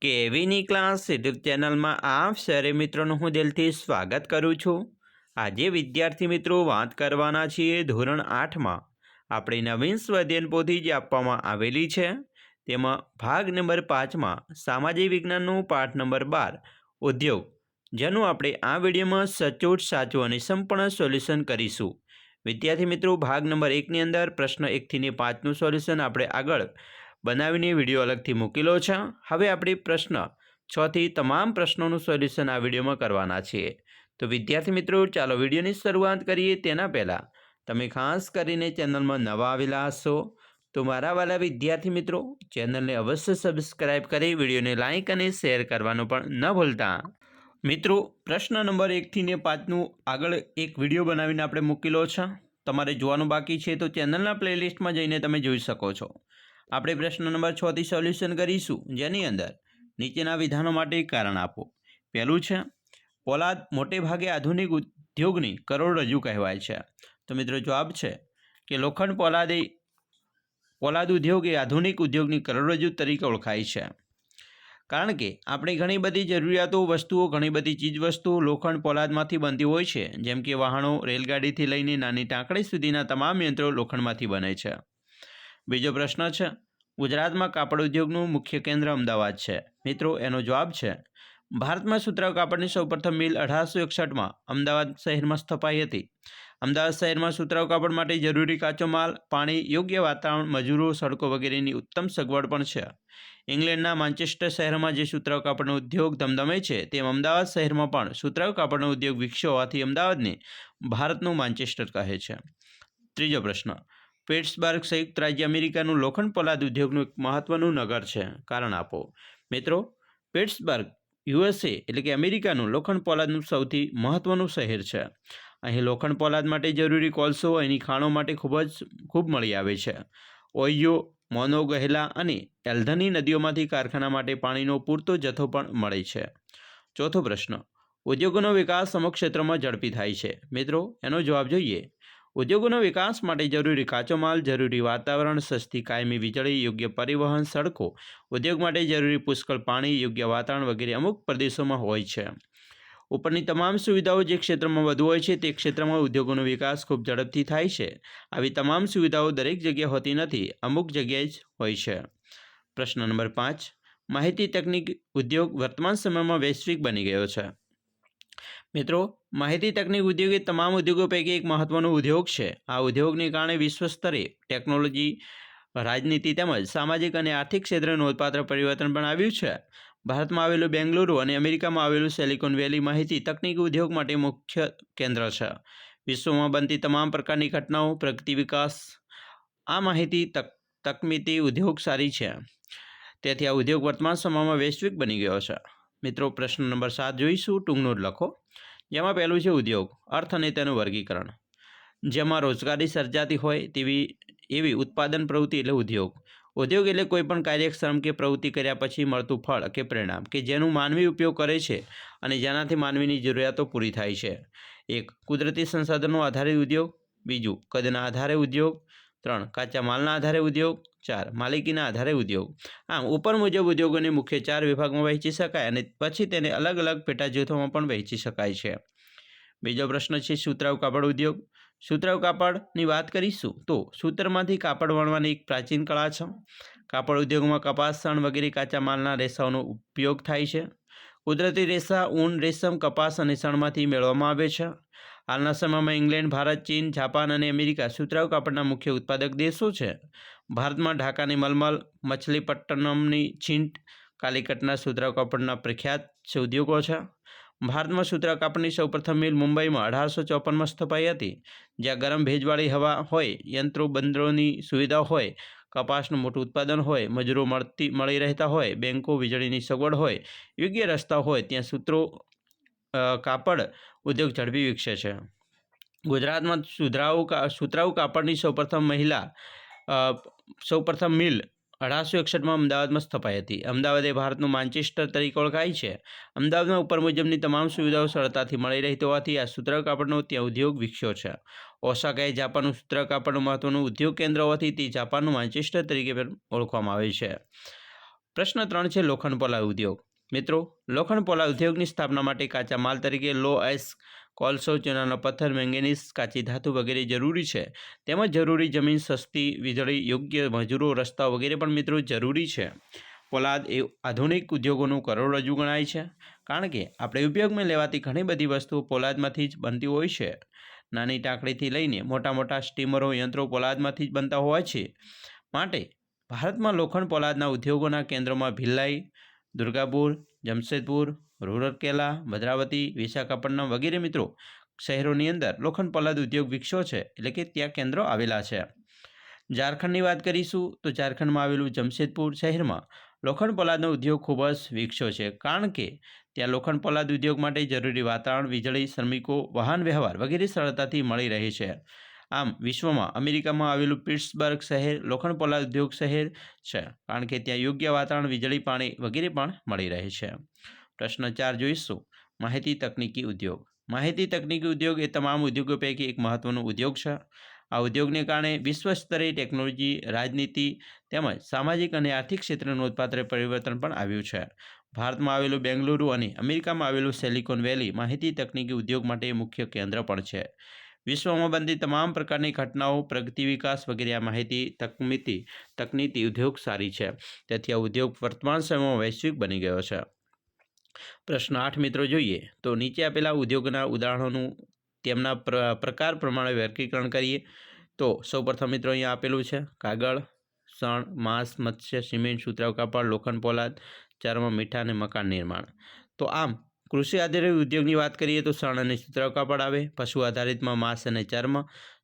કેવીની class YouTube ચેનલમાં આપ સરે મિત્રોનું હું દિલથી સ્વાગત કરું છું। આજે વિદ્યાર્થી મિત્રો વાત કરવાના છીએ ધોરણ 8માં આપણી નવીન સ્વાધ્યાયન પોથી જે આપવામાં આવેલી છે તેમાં ભાગ નંબર 5માં સામાજિક વિજ્ઞાનનું પાઠ નંબર 12 ઉદ્યોગ, જેનું આપણે આ વિડીયોમાં સચોટ, સાચું અને સંપૂર્ણ સોલ્યુશન કરીશું। વિદ્યાર્થી મિત્રો, ભાગ નંબર 1ની અંદર પ્રશ્ન 1 થી 5નું સોલ્યુશન આપણે આગળ બનાવીને વિડીયો अलगથી મૂકેલો છે। હવે આપણે પ્રશ્ન 6 થી તમામ પ્રશ્નોનું સોલ્યુશન આ વિડીયોમાં કરવાના છીએ। તો વિદ્યાર્થી મિત્રો, ચાલો વિડીયોની શરૂઆત કરીએ। તેના પહેલાં તમે ખાસ કરીને ચેનલમાં નવા આવેલા હશો તો મારા વાલા વિદ્યાર્થી મિત્રો, ચેનલને અવશ્ય સબસ્ક્રાઈબ કરી વિડીયોને લાઇક અને શેર કરવાનું પણ ન ભૂલતા। મિત્રો, પ્રશ્ન નંબર 1 થી 5નું આગળ એક વિડીયો બનાવીને આપણે મૂકેલો છે। તમારે જોવાનું બાકી છે તો ચેનલના પ્લેલિસ્ટમાં જઈને તમે જોઈ શકો છો। આપણે પ્રશ્ન નંબર 6 થી સોલ્યુશન કરીશું, જેની અંદર નીચેના વિધાનો માટે કારણ આપો। પહેલું છે, પોલાદ મોટે ભાગે આધુનિક ઉદ્યોગની કરોડરજ્જુ કહેવાય છે। તો મિત્રો જવાબ છે કે લોખંડ પોલાદ ઉદ્યોગ એ આધુનિક ઉદ્યોગની કરોડરજ્જુ તરીકે ઓળખાય છે, કારણ કે આપણી ઘણી બધી જરૂરિયાતો વસ્તુઓ, ઘણી બધી ચીજ વસ્તુઓ લોખંડ પોલાદમાંથી બનતી હોય છે, જેમ કે વાહનો, રેલગાડીથી લઈને નાની ટાંકણી સુધીના તમામ યંત્રો લોખંડમાંથી બને છે। બીજો પ્રશ્ન છે, ગુજરાતમાં કાપડ ઉદ્યોગનું મુખ્ય કેન્દ્ર અમદાવાદ છે। મિત્રો, એનો જવાબ છે ભારતમાં સુતરાઉ કાપડની સૌપ્રથમ મિલ 1861માં અમદાવાદ શહેરમાં સ્થપાઈ હતી। અમદાવાદ શહેરમાં સુતરાઉ કાપડ માટે જરૂરી કાચો માલ, પાણી, યોગ્ય વાતાવરણ, મજૂરો, સડકો વગેરેની ઉત્તમ સગવડ પણ છે। ઇંગ્લેન્ડના માન્ચેસ્ટર શહેરમાં જે સુતરાઉ કાપડનો ઉદ્યોગ ધમધમે છે, તેમ અમદાવાદ શહેરમાં પણ સુતરાઉ કાપડનો ઉદ્યોગ વિકસ્યો હોવાથી અમદાવાદને ભારતનું માન્ચેસ્ટર કહે છે। ત્રીજો પ્રશ્ન, પિટ્સબર્ગ સંયુક્ત રાજ્ય અમેરિકાનું લોખંડ પોલાદ ઉદ્યોગનું એક મહત્વનું નગર છે, કારણ આપો। મિત્રો, પિટ્સબર્ગ યુએસએ એટલે કે અમેરિકાનું લોખંડ પોલાદનું સૌથી મહત્વનું શહેર છે। અહીં લોખંડ પોલાદ માટે જરૂરી કોલસો અહીંની ખાણો માટે ખૂબ મળી આવે છે। ઓહિયો, મોનોગહેલા અને એલ્ધની નદીઓમાંથી કારખાના માટે પાણીનો પૂરતો જથ્થો પણ મળે છે। ચોથો પ્રશ્ન, ઉદ્યોગોનો વિકાસ અમુક ક્ષેત્રોમાં ઝડપી થાય છે। મિત્રો, એનો જવાબ જોઈએ। ઉદ્યોગોના વિકાસ માટે જરૂરી કાચો માલ, જરૂરી વાતાવરણ, સસ્તી કાયમી વીજળી, યોગ્ય પરિવહન, સડકો, ઉદ્યોગ માટે જરૂરી પુષ્કળ પાણી, યોગ્ય વાતાવરણ વગેરે અમુક પ્રદેશોમાં હોય છે। ઉપરની તમામ સુવિધાઓ જે ક્ષેત્રમાં વધુ હોય છે તે ક્ષેત્રમાં ઉદ્યોગોનો વિકાસ ખૂબ ઝડપથી થાય છે। આવી તમામ સુવિધાઓ દરેક જગ્યાએ હોતી નથી, અમુક જગ્યાએ જ હોય છે। પ્રશ્ન નંબર 5, માહિતી તકનીક ઉદ્યોગ વર્તમાન સમયમાં વૈશ્વિક બની ગયો છે। મિત્રો, માહિતી તકનીક ઉદ્યોગ એ તમામ ઉદ્યોગો પૈકી એક મહત્વનો ઉદ્યોગ છે। આ ઉદ્યોગને કારણે વિશ્વ સ્તરે ટેકનોલોજી, રાજનીતિ તેમજ સામાજિક અને આર્થિક ક્ષેત્રે નોંધપાત્ર પરિવર્તન પણ આવ્યું છે। ભારતમાં આવેલું બેંગલુરુ અને અમેરિકામાં આવેલું સિલિકોન વેલી માહિતી તકનીક ઉદ્યોગ માટે મુખ્ય કેન્દ્ર છે। વિશ્વમાં બનતી તમામ પ્રકારની ઘટનાઓ, પ્રગતિ, વિકાસ આ માહિતી તકનીકી ઉદ્યોગ સારી છે, તેથી આ ઉદ્યોગ વર્તમાન સમયમાં વૈશ્વિક બની ગયો છે। મિત્રો, પ્રશ્ન નંબર 7 જોઈશું, ટૂંક નોંધ લખો। જેમાં પહેલું છે ઉદ્યોગ, અર્થ અને તેનું વર્ગીકરણ। જેમાં રોજગારી સર્જાતી હોય એવી ઉત્પાદન પ્રવૃત્તિ એટલે ઉદ્યોગ। ઉદ્યોગ એટલે કોઈપણ કાર્યશ્રમ કે પ્રવૃત્તિ કર્યા પછી મળતું ફળ કે પરિણામ કે જેનું માનવી ઉપયોગ કરે છે અને જેનાથી માનવીની જરૂરિયાતો પૂરી થાય છે। 1. કુદરતી સંસાધનો આધારિત ઉદ્યોગ। 2. કદના આધારે ઉદ્યોગ। 3. કાચા માલના આધારે ઉદ્યોગ। 4. માલિકીના આધારે ઉદ્યોગ। આમ ઉપર મુજબ ઉદ્યોગોને મુખ્ય 4 વિભાગમાં વહેંચી શકાય અને પછી તેને અલગ અલગ પેટા જૂથોમાં પણ વહેંચી શકાય છે। બીજો પ્રશ્ન છે સુતરાઉ કાપડ ઉદ્યોગ। સુતરાઉ કાપડની વાત કરીશું તો સૂતરમાંથી કાપડ વણવાની એક પ્રાચીન કળા છે। કાપડ ઉદ્યોગમાં કપાસ, શણ વગેરે કાચા માલના રેસાઓનો ઉપયોગ થાય છે। કુદરતી રેસા, ઊન, રેશમ, કપાસ અને શણમાંથી મેળવવામાં આવે છે। હાલના સમયમાં ઇંગ્લેન્ડ, ભારત, ચીન, જાપાન અને અમેરિકા સુતરાઉ કાપડના મુખ્ય ઉત્પાદક દેશો છે। ભારતમાં ઢાકાની મલમલ, મછલીપટ્ટનમની છીંટ, કાલિકટના સુતરાઉ કાપડના પ્રખ્યાત ઉદ્યોગો છે। ભારતમાં સુતરાઉ કાપડની સૌપ્રથમ મિલ મુંબઈમાં 1854માં સ્થપાઈ હતી, જ્યાં ગરમ ભેજવાળી હવા હોય, યંત્રો બંદરોની સુવિધા હોય, કપાસનું મોટું ઉત્પાદન હોય, મજૂરો મળી રહેતા હોય, બેંકો, વીજળીની સગવડ હોય, યોગ્ય રસ્તા હોય, ત્યાં કાપડ ઉદ્યોગ ઝડપી વિકસે છે। ગુજરાતમાં સુતરાઉ કાપડની સૌપ્રથમ મિલ 1861માં અમદાવાદમાં સ્થપાઈ હતી। અમદાવાદ એ ભારતનું માન્ચેસ્ટર તરીકે ઓળખાય છે। અમદાવાદમાં ઉપર મુજબની તમામ સુવિધાઓ સરળતાથી મળી રહેતી હોવાથી આ સુતરાઉ કાપડનો ત્યાં ઉદ્યોગ વિકસ્યો છે। ઓસાકા એ જાપાનનું સુતરાઉ કાપડનું મહત્વનું ઉદ્યોગ કેન્દ્ર હોવાથી તે જાપાનનું માન્ચેસ્ટર તરીકે પણ ઓળખવામાં આવે છે। પ્રશ્ન 3 છે લોખંડ પોલાદ ઉદ્યોગ. મિત્રો, લોખંડ પોલાદ ઉદ્યોગની સ્થાપના માટે કાચા માલ તરીકે લો આઇસ, કોલસો, ચૂનાનો પથ્થર, મેંગેનીઝ, કાચી ધાતુ વગેરે જરૂરી છે. તેમજ જરૂરી જમીન, સસ્તી વીજળી, યોગ્ય મજૂરો, રસ્તાઓ વગેરે પણ મિત્રો જરૂરી છે. પોલાદ એ આધુનિક ઉદ્યોગોનું કરોડરજ્જુ ગણાય છે, કારણ કે આપણે ઉપયોગમાં લેવાતી ઘણી બધી વસ્તુઓ પોલાદમાંથી જ બનતી હોય છે. નાની ટાંકણીથી લઈને મોટા મોટા સ્ટીમરો, યંત્રો પોલાદમાંથી જ બનતા હોય છે. માટે ભારતમાં લોખંડ પોલાદના ઉદ્યોગોના કેન્દ્રોમાં ભિલાઈ, દુર્ગાપુર, જમશેદપુર, રૂરકેલા, ભદ્રાવતી, વિશાખાપટ્ટનમ વગેરે મિત્રો શહેરોની અંદર લોખંડ પોલાદ ઉદ્યોગ વિકસ્યો છે, એટલે કે ત્યાં કેન્દ્રો આવેલા છે. ઝારખંડની વાત કરીશું તો ઝારખંડમાં આવેલું જમશેદપુર શહેરમાં લોખંડ પોલાદનો ઉદ્યોગ ખૂબ જ વિકસ્યો છે, કારણ કે ત્યાં લોખંડ પોલાદ ઉદ્યોગ માટે જરૂરી વાતાવરણ, વીજળી, શ્રમિકો, વાહન વ્યવહાર વગેરે સરળતાથી મળી રહે છે. આમ વિશ્વમાં અમેરિકામાં આવેલું પિટ્સબર્ગ શહેર લોખંડ પોલાદ ઉદ્યોગ શહેર છે, કારણ કે ત્યાં યોગ્ય વાતાવરણ, વીજળી, પાણી વગેરે પણ મળી રહે છે. પ્રશ્ન 4 જોઈશું, માહિતી તકનીકી ઉદ્યોગ. માહિતી તકનીકી ઉદ્યોગ એ તમામ ઉદ્યોગો પૈકી એક મહત્વનો ઉદ્યોગ છે. આ ઉદ્યોગને કારણે વિશ્વ સ્તરે ટેકનોલોજી, રાજનીતિ તેમજ સામાજિક અને આર્થિક ક્ષેત્રનું નોંધપાત્ર પરિવર્તન પણ આવ્યું છે. ભારતમાં આવેલું બેંગલુરુ અને અમેરિકામાં આવેલું સિલિકોન વેલી માહિતી તકનીકી ઉદ્યોગ માટે મુખ્ય કેન્દ્ર પણ છે. વિશ્વમાં બનતી તમામ પ્રકારની ઘટનાઓ, પ્રગતિ, વિકાસ વગેરે આ માહિતી તકનીકી ઉદ્યોગ સારી છે. તેથી આ ઉદ્યોગ વર્તમાન સમયમાં વૈશ્વિક બની ગયો છે. પ્રશ્ન 8 મિત્રો જોઈએ તો નીચે આપેલા ઉદ્યોગના ઉદાહરણોનું તેમના પ્રકાર પ્રમાણે વર્ગીકરણ કરીએ. તો સૌપ્રથમ મિત્રો અહીંયા આપેલું છે કાગળ, શણ, માંસ, મત્સ્ય, સિમેન્ટ, સુતરાઉ કાપડ, લોખંડ પોલાદ, ચર્મ, મીઠા અને મકાન નિર્માણ. તો આમ કૃષિ આધારિત ઉદ્યોગની વાત કરીએ તો શણ અને સુતરાઉ કાપડ આવે, પશુ આધારિતમાં માંસ અને ચર્મ,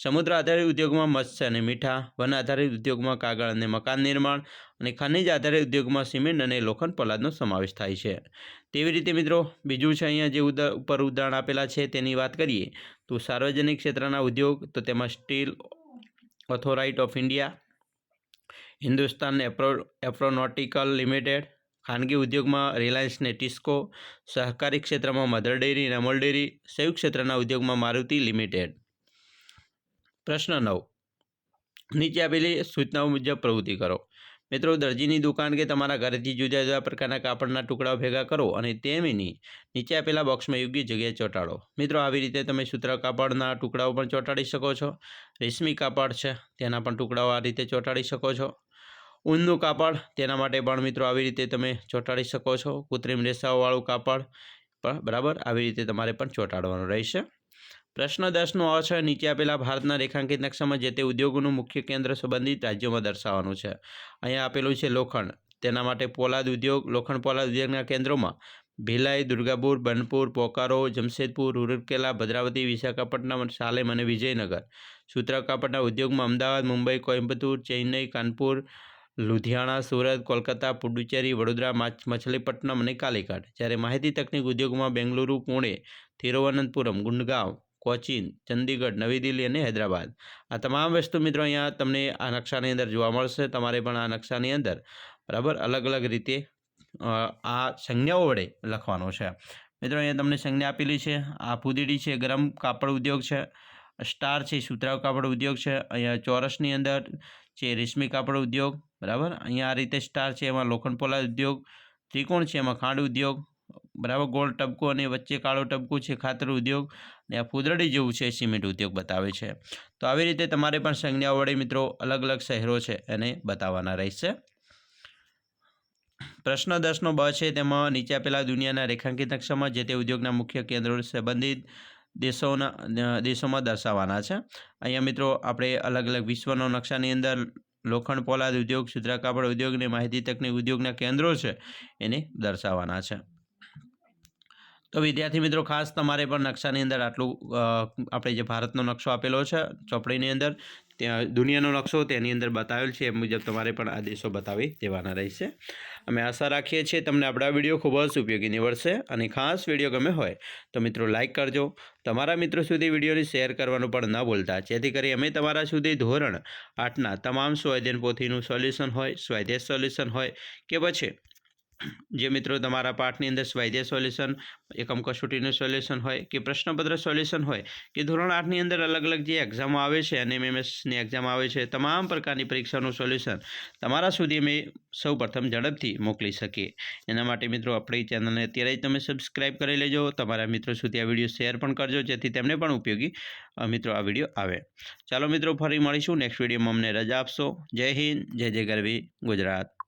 સમુદ્ર આધારિત ઉદ્યોગમાં મત્સ્ય અને મીઠા, વન આધારિત ઉદ્યોગમાં કાગળ અને મકાન નિર્માણ, અને ખનિજ આધારિત ઉદ્યોગમાં સિમેન્ટ અને લોખંડ પોલાદનો સમાવેશ થાય છે. તેવી રીતે મિત્રો બીજું છે અહીંયા જે ઉપર ઉદાહરણ આપેલા છે તેની વાત કરીએ તો સાર્વજનિક ક્ષેત્રના ઉદ્યોગ, તો તેમાં steel authority of India, Hindustan aeronautical limited, ખાનગી ઉદ્યોગમાં રિલાયન્સ ને ટિસ્કો, સહકારી ક્ષેત્રમાં મધર ડેરી અને અમૂલ ડેરી, સંયુક્ત ક્ષેત્રના ઉદ્યોગમાં મારુતિ લિમિટેડ. પ્રશ્ન 9, નીચે આપેલી સૂચનાઓ મુજબ પ્રવૃત્તિ કરો. મિત્રો, દરજીની દુકાન કે તમારા ઘરેથી જુદા જુદા પ્રકારના કાપડના ટુકડાઓ ભેગા કરો અને તેની નીચે આપેલા બોક્સમાં યોગ્ય જગ્યાએ ચોંટાડો. મિત્રો, આવી રીતે તમે સુતરાઉ કાપડના ટુકડાઓ પણ ચોંટાડી શકો છો. રેશમી કાપડ છે તેના પણ ટુકડાઓ આ રીતે ચોંટાડી શકો છો. ઊનનું કાપડ તેના માટે પણ મિત્રો આવી રીતે તમે ચોંટાડી શકો છો. કૃત્રિમ રેસાઓવાળું કાપડ પણ બરાબર આવી રીતે તમારે પણ ચોંટાડવાનું રહેશે. પ્રશ્ન 10નો અ છે નીચે આપેલા ભારતના રેખાંકિત નકશામાં જે તે ઉદ્યોગોનું મુખ્ય કેન્દ્ર સંબંધિત રાજ્યોમાં દર્શાવવાનું છે. અહીંયા આપેલું છે લોખંડ, તેના માટે પોલાદ ઉદ્યોગ. લોખંડ પોલાદ ઉદ્યોગના કેન્દ્રોમાં ભિલાઈ, દુર્ગાપુર, બનપુર, બોકારો, જમશેદપુર, રૂરકેલા, ભદ્રાવતી, વિશાખાપટ્ટનમ, સાલેમ અને વિજયનગર. સુતરાઉ કાપડના ઉદ્યોગમાં અમદાવાદ, મુંબઈ, કોઇમ્બતુર, ચેન્નઈ, કાનપુર, લુધિયાણા, સુરત, કોલકાતા, પુડુચેરી, વડોદરા, મછલીપટ્ટનમ અને કાલિકટ. જ્યારે માહિતી તકનીક ઉદ્યોગમાં બેંગલુરુ, પુણે, તિરુવનંતપુરમ, ગુંડગાંવ, કોચીન, ચંદીગઢ, નવી દિલ્હી અને હૈદરાબાદ. આ તમામ વસ્તુ મિત્રો અહીંયા તમને આ નકશાની અંદર જોવા મળશે. તમારે પણ આ નકશાની અંદર બરાબર અલગ અલગ રીતે આ સંજ્ઞાઓ વડે લખવાનો છે. મિત્રો, અહીંયા તમને સંજ્ઞા આપેલી છે. આ ફૂદીડી છે ગરમ કાપડ ઉદ્યોગ છે, સ્ટાર છે સુતરાઉ કાપડ ઉદ્યોગ છે, અહીંયા ચોરસની અંદર છે રેશમી કાપડ ઉદ્યોગ. બરાબર, અહીંયા આ રીતે સ્ટાર છે એમાં લોખંડ પોલાદ ઉદ્યોગ, ત્રિકોણ છે એમાં ખાંડ ઉદ્યોગ, બરાબર, ગોળ ટપકું અને વચ્ચે કાળો ટપકું છે ખાતર ઉદ્યોગ, અને આ ફૂદરડી જેવું છે સિમેન્ટ ઉદ્યોગ બતાવે છે. તો આવી રીતે તમારે પણ સંજ્ઞાઓ વડે મિત્રો અલગ અલગ શહેરો છે એને બતાવવાના રહેશે. પ્રશ્ન 10નો બ છે તેમાં નીચે આપેલા દુનિયાના રેખાંકિત નકશામાં જે તે ઉદ્યોગના મુખ્ય કેન્દ્રો સંબંધિત દેશોમાં દર્શાવવાના છે. અહીંયા મિત્રો આપણે અલગ અલગ વિશ્વનો નકશાની અંદર લોખંડ પોલાદ ઉદ્યોગ, સુતરાઉ કાપડ ઉદ્યોગ અને માહિતી તકનીક ઉદ્યોગના કેન્દ્રો છે એને દર્શાવવાના છે. તો વિદ્યાર્થી મિત્રો, ખાસ તમારે પણ નકશાની અંદર આટલું આપણે જે ભારતનો નકશો આપેલો છે ચોપડીની અંદર, ત્યાં દુનિયાનો નકશો તેની અંદર બતાવેલ છે એ મુજબ તમારે પણ આ દેશો બતાવી દેવાના રહેશે. અમે આશા રાખીએ છીએ તમને આપણા વિડીયો ખૂબ જ ઉપયોગી નીવડશે. અને ખાસ વિડીયો ગમે હોય તો મિત્રો લાઇક કરજો, તમારા મિત્રો સુધી વિડીયોને શેર કરવાનું પણ ન ભૂલતા, જેથી કરી અમે તમારા સુધી ધોરણ 8ના તમામ સ્વાધ્યાય પોથીનું સોલ્યુશન હોય, સ્વાધ્યાય સોલ્યુશન હોય કે પછી જે મિત્રો તમારા પાઠની અંદર સ્વાધ્યાય સોલ્યુશન, એકમ કસોટીનું સોલ્યુશન હોય કે પ્રશ્નપત્ર સોલ્યુશન હોય કે ધોરણ 8ની અંદર અલગ અલગ જે એક્ઝામો આવે છે અને એમએમએસની એક્ઝામ આવે છે, તમામ પ્રકારની પરીક્ષાનું સોલ્યુશન તમારા સુધી અમે સૌપ્રથમ ઝડપથી મોકલી શકીએ. એના માટે મિત્રો આપણી ચેનલને અત્યારે જ તમે સબસ્ક્રાઈબ કરી લેજો. તમારા મિત્રો સુધી આ વિડીયો શેર પણ કરજો, જેથી તેમને પણ ઉપયોગી મિત્રો આ વિડીયો આવે. ચાલો મિત્રો, ફરી મળીશું નેક્સ્ટ વિડીયોમાં. અમને રજા આપશો. જય હિન્દ, જય જય ગરવી ગુજરાત.